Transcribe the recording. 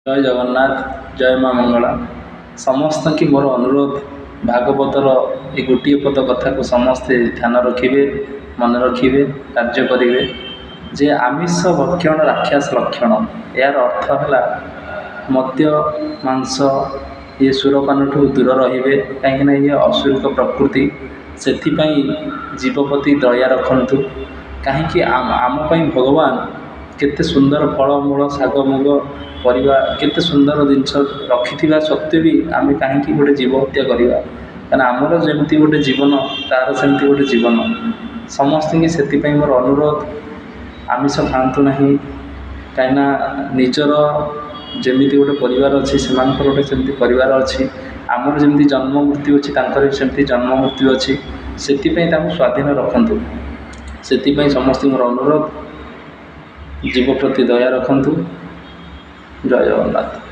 जय जगन्नाथ जय माँ मंगला समस्त की मोर अनुरोध भागवतर ये गोटे पद कथा को समस्ते ध्यान रखिए मन रखिए कार्य करेंगे जे आमिष भक्षण राक्षस लक्षण यार अर्थ है मद्य मांस ये सुरपान ठू दूर रे कहीं ये असुरिक प्रकृति से जीवप्रति दया रखु कहीं आमपाई भगवान केते सुंदर फलमूल शाग मुग परिवा केते सुंदर जिनस रखि सत्वे भी आम कहीं गोटे जीव हत्या करवा कहना आमर जमी गोटे जीवन तार सेमती गोटे जीवन समस्त की मोर अनुरोध आमिष खातु ना कहीं निजर जमी गोटे परिवार अच्छी से गोटे सेमती परिवार अच्छी आमर जमी जन्म मृत्यु अच्छी सेमती जन्म मृत्यु अच्छी से स्वाधीन रखु से समस्त मोर अनुरोध जीव प्रति दया रखु जय जगन्नाथ।